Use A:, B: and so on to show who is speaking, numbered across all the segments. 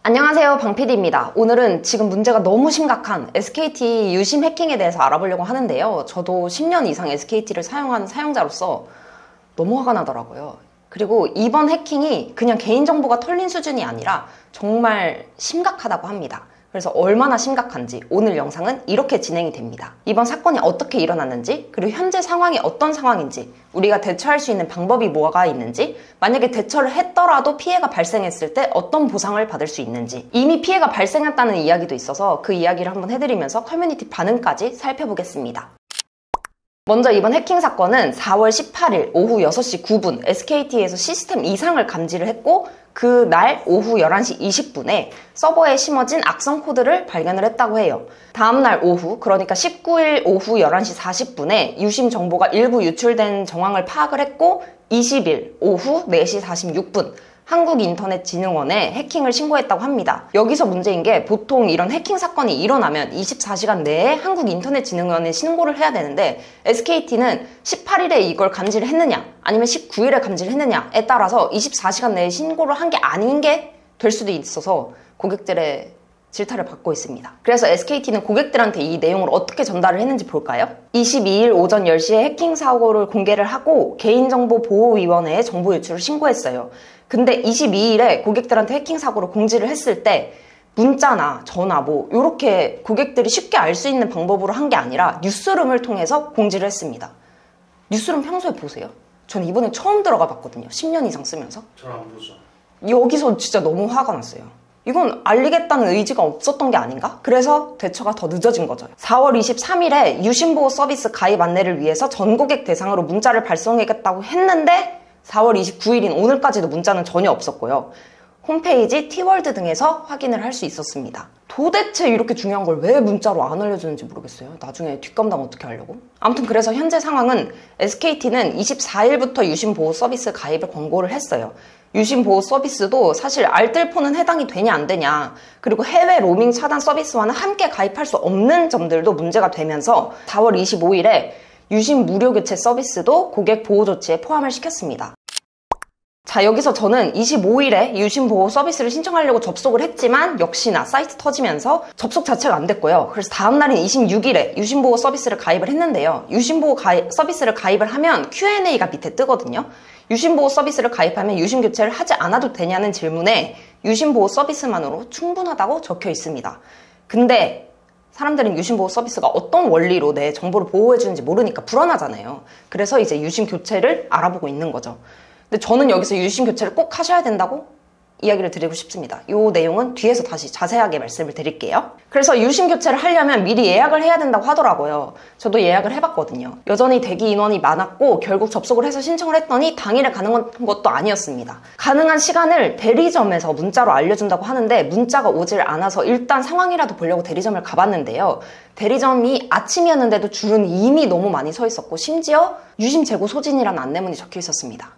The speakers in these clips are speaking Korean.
A: 안녕하세요, 방PD입니다. 오늘은 지금 문제가 너무 심각한 SKT 유심 해킹에 대해서 알아보려고 하는데요. 저도 10년 이상 SKT를 사용하는 사용자로서 너무 화가 나더라고요. 그리고 이번 해킹이 그냥 개인정보가 털린 수준이 아니라 정말 심각하다고 합니다. 그래서 얼마나 심각한지 오늘 영상은 이렇게 진행이 됩니다. 이번 사건이 어떻게 일어났는지, 그리고 현재 상황이 어떤 상황인지, 우리가 대처할 수 있는 방법이 뭐가 있는지, 만약에 대처를 했더라도 피해가 발생했을 때 어떤 보상을 받을 수 있는지, 이미 피해가 발생했다는 이야기도 있어서 그 이야기를 한번 해드리면서 커뮤니티 반응까지 살펴보겠습니다. 먼저 이번 해킹 사건은 4월 18일 오후 6시 9분 SKT에서 시스템 이상을 감지를 했고, 그날 오후 11시 20분에 서버에 심어진 악성 코드를 발견을 했다고 해요. 다음날 오후, 그러니까 19일 오후 11시 40분에 유심 정보가 일부 유출된 정황을 파악을 했고, 20일 오후 4시 46분 한국인터넷진흥원에 해킹을 신고했다고 합니다. 여기서 문제인 게, 보통 이런 해킹 사건이 일어나면 24시간 내에 한국인터넷진흥원에 신고를 해야 되는데, SKT는 18일에 이걸 감지를 했느냐 아니면 19일에 감지를 했느냐에 따라서 24시간 내에 신고를 한 게 아닌 게 될 수도 있어서 고객들의 질타를 받고 있습니다. 그래서 SKT는 고객들한테 이 내용을 어떻게 전달을 했는지 볼까요? 22일 오전 10시에 해킹 사고를 공개를 하고 개인정보보호위원회에 정보 유출을 신고했어요. 근데 22일에 고객들한테 해킹 사고를 공지를 했을 때 문자나 전화 이렇게 고객들이 쉽게 알 수 있는 방법으로 한 게 아니라 뉴스룸을 통해서 공지를 했습니다. 뉴스룸 평소에 보세요? 전 이번에 처음 들어가 봤거든요. 10년 이상 쓰면서.
B: 전 안 보죠.
A: 여기서 진짜 너무 화가 났어요. 이건 알리겠다는 의지가 없었던 게 아닌가? 그래서 대처가 더 늦어진 거죠. 4월 23일에 유심보호 서비스 가입 안내를 위해서 전 고객 대상으로 문자를 발송하겠다고 했는데 4월 29일인 오늘까지도 문자는 전혀 없었고요. 홈페이지, 티월드 등에서 확인을 할 수 있었습니다. 도대체 이렇게 중요한 걸 왜 문자로 안 알려주는지 모르겠어요. 나중에 뒷감당 어떻게 하려고? 아무튼 그래서 현재 상황은 SKT는 24일부터 유심보호 서비스 가입을 권고를 했어요. 유심보호 서비스도 사실 알뜰폰은 해당이 되냐 안 되냐, 그리고 해외 로밍 차단 서비스와는 함께 가입할 수 없는 점들도 문제가 되면서 4월 25일에 유심 무료 교체 서비스도 고객 보호 조치에 포함을 시켰습니다. 자, 여기서 저는 25일에 유심보호 서비스를 신청하려고 접속을 했지만 역시나 사이트 터지면서 접속 자체가 안 됐고요. 그래서 다음날인 26일에 유심보호 서비스를 가입을 했는데요. 유심보호 서비스를 가입을 하면 Q&A가 밑에 뜨거든요. 유심보호 서비스를 가입하면 유심교체를 하지 않아도 되냐는 질문에 유심보호 서비스만으로 충분하다고 적혀 있습니다. 근데 사람들은 유심보호 서비스가 어떤 원리로 내 정보를 보호해주는지 모르니까 불안하잖아요. 그래서 이제 유심교체를 알아보고 있는 거죠. 근데 저는 여기서 유심교체를 꼭 하셔야 된다고 이야기를 드리고 싶습니다. 이 내용은 뒤에서 다시 자세하게 말씀을 드릴게요. 그래서 유심교체를 하려면 미리 예약을 해야 된다고 하더라고요. 저도 예약을 해봤거든요. 여전히 대기 인원이 많았고 결국 접속을 해서 신청을 했더니 당일에 가능한 것도 아니었습니다. 가능한 시간을 대리점에서 문자로 알려준다고 하는데 문자가 오질 않아서 일단 상황이라도 보려고 대리점을 가봤는데요. 대리점이 아침이었는데도 줄은 이미 너무 많이 서 있었고 심지어 유심 재고 소진이라는 안내문이 적혀 있었습니다.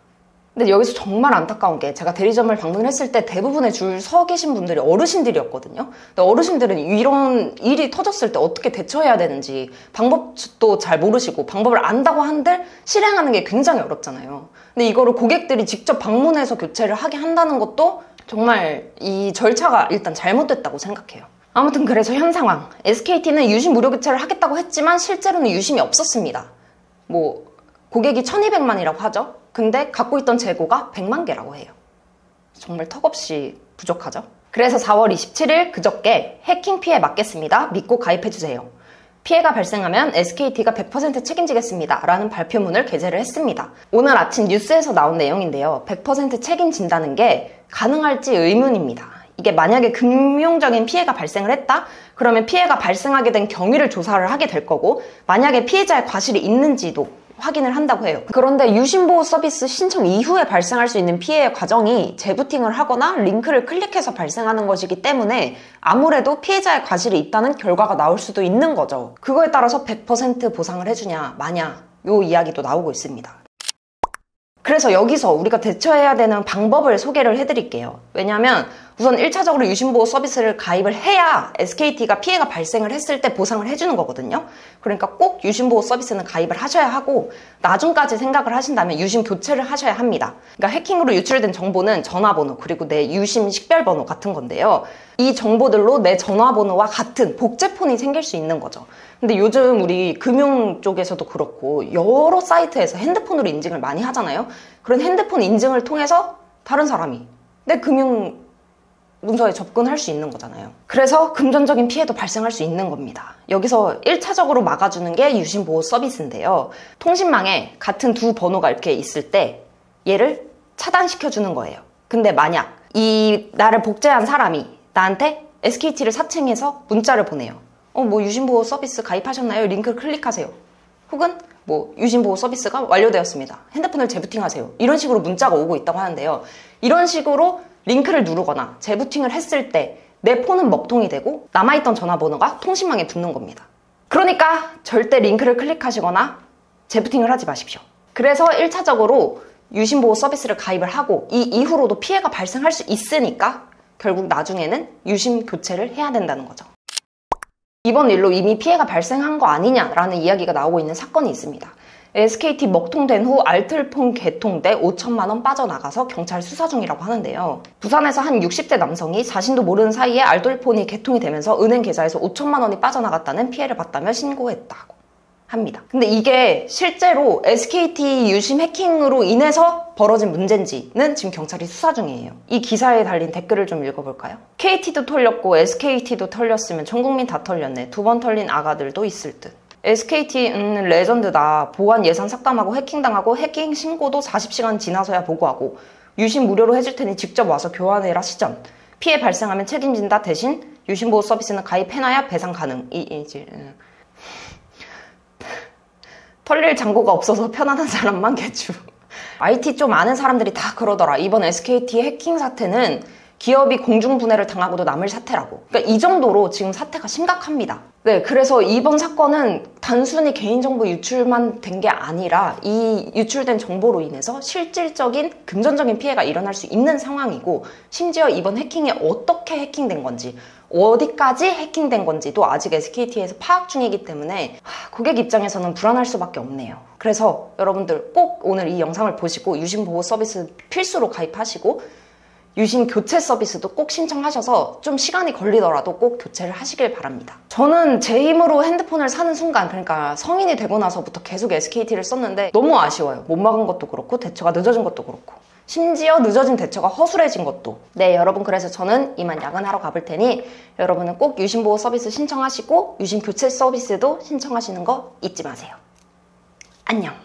A: 근데 여기서 정말 안타까운 게, 제가 대리점을 방문을 했을 때 대부분의 줄 서 계신 분들이 어르신들이었거든요. 근데 어르신들은 이런 일이 터졌을 때 어떻게 대처해야 되는지 방법도 잘 모르시고 방법을 안다고 한들 실행하는 게 굉장히 어렵잖아요. 근데 이거를 고객들이 직접 방문해서 교체를 하게 한다는 것도 정말 이 절차가 일단 잘못됐다고 생각해요. 아무튼 그래서 현 상황, SKT는 유심 무료 교체를 하겠다고 했지만 실제로는 유심이 없었습니다. 고객이 1200만이라고 하죠. 근데 갖고 있던 재고가 100만 개라고 해요. 정말 턱없이 부족하죠. 그래서 4월 27일 그저께 해킹 피해 막겠습니다. 믿고 가입해주세요. 피해가 발생하면 SKT가 100% 책임지겠습니다. 라는 발표문을 게재를 했습니다. 오늘 아침 뉴스에서 나온 내용인데요. 100% 책임진다는 게 가능할지 의문입니다. 이게 만약에 금융적인 피해가 발생을 했다? 그러면 피해가 발생하게 된 경위를 조사를 하게 될 거고, 만약에 피해자의 과실이 있는지도 확인을 한다고 해요. 그런데 유심보호 서비스 신청 이후에 발생할 수 있는 피해의 과정이 재부팅을 하거나 링크를 클릭해서 발생하는 것이기 때문에 아무래도 피해자의 과실이 있다는 결과가 나올 수도 있는 거죠. 그거에 따라서 100% 보상을 해주냐 마냐 요 이야기도 나오고 있습니다. 그래서 여기서 우리가 대처해야 되는 방법을 소개를 해드릴게요. 왜냐하면 우선 1차적으로 유심보호 서비스를 가입을 해야 SKT가 피해가 발생을 했을 때 보상을 해주는 거거든요. 그러니까 꼭 유심보호 서비스는 가입을 하셔야 하고 나중까지 생각을 하신다면 유심 교체를 하셔야 합니다. 그러니까 해킹으로 유출된 정보는 전화번호 그리고 내 유심 식별번호 같은 건데요. 이 정보들로 내 전화번호와 같은 복제폰이 생길 수 있는 거죠. 근데 요즘 우리 금융 쪽에서도 그렇고 여러 사이트에서 핸드폰으로 인증을 많이 하잖아요. 그런 핸드폰 인증을 통해서 다른 사람이 내 금융 문서에 접근할 수 있는 거잖아요. 그래서 금전적인 피해도 발생할 수 있는 겁니다. 여기서 1차적으로 막아주는 게 유심보호 서비스인데요. 통신망에 같은 두 번호가 이렇게 있을 때 얘를 차단시켜주는 거예요. 근데 만약 이 나를 복제한 사람이 나한테 SKT를 사칭해서 문자를 보내요. 뭐 유심보호 서비스 가입하셨나요? 링크를 클릭하세요. 혹은 뭐 유심보호 서비스가 완료되었습니다. 핸드폰을 재부팅하세요. 이런 식으로 문자가 오고 있다고 하는데요. 이런 식으로 링크를 누르거나 재부팅을 했을 때 내 폰은 먹통이 되고 남아있던 전화번호가 통신망에 붙는 겁니다. 그러니까 절대 링크를 클릭하시거나 재부팅을 하지 마십시오. 그래서 1차적으로 유심보호 서비스를 가입을 하고 이 이후로도 피해가 발생할 수 있으니까 결국 나중에는 유심 교체를 해야 된다는 거죠. 이번 일로 이미 피해가 발생한 거 아니냐라는 이야기가 나오고 있는 사건이 있습니다. SKT 먹통된 후 알뜰폰 개통돼 5천만 원 빠져나가서 경찰 수사 중이라고 하는데요. 부산에서 한 60대 남성이 자신도 모르는 사이에 알뜰폰이 개통이 되면서 은행 계좌에서 5천만 원이 빠져나갔다는 피해를 봤다며 신고했다고 합니다. 근데 이게 실제로 SKT 유심 해킹으로 인해서 벌어진 문제인지는 지금 경찰이 수사 중이에요. 이 기사에 달린 댓글을 좀 읽어볼까요? KT도 털렸고 SKT도 털렸으면 전 국민 다 털렸네. 2번 털린 아가들도 있을 듯. SKT 레전드다. 보안 예산 삭감하고 해킹당하고 해킹 신고도 40시간 지나서야 보고하고 유심 무료로 해줄 테니 직접 와서 교환해라 시전. 피해 발생하면 책임진다. 대신 유심보호 서비스는 가입해놔야 배상 가능. 털릴 잔고가 없어서 편안한 사람만 개추. IT 좀 아는 사람들이 다 그러더라. 이번 SKT 해킹 사태는 기업이 공중분해를 당하고도 남을 사태라고. 그러니까 이 정도로 지금 사태가 심각합니다. 네, 그래서 이번 사건은 단순히 개인정보 유출만 된 게 아니라 이 유출된 정보로 인해서 실질적인 금전적인 피해가 일어날 수 있는 상황이고 심지어 이번 해킹이 어떻게 해킹된 건지 어디까지 해킹된 건지도 아직 SKT에서 파악 중이기 때문에 고객 입장에서는 불안할 수밖에 없네요. 그래서 여러분들 꼭 오늘 이 영상을 보시고 유심보호 서비스 필수로 가입하시고 유심 교체 서비스도 꼭 신청하셔서 좀 시간이 걸리더라도 꼭 교체를 하시길 바랍니다. 저는 제 힘으로 핸드폰을 사는 순간, 그러니까 성인이 되고 나서부터 계속 SKT를 썼는데 너무 아쉬워요. 못 막은 것도 그렇고 대처가 늦어진 것도 그렇고 심지어 늦어진 대처가 허술해진 것도. 네, 여러분, 그래서 저는 이만 야근하러 가볼 테니 여러분은 꼭 유심보호 서비스 신청하시고 유심 교체 서비스도 신청하시는 거 잊지 마세요. 안녕.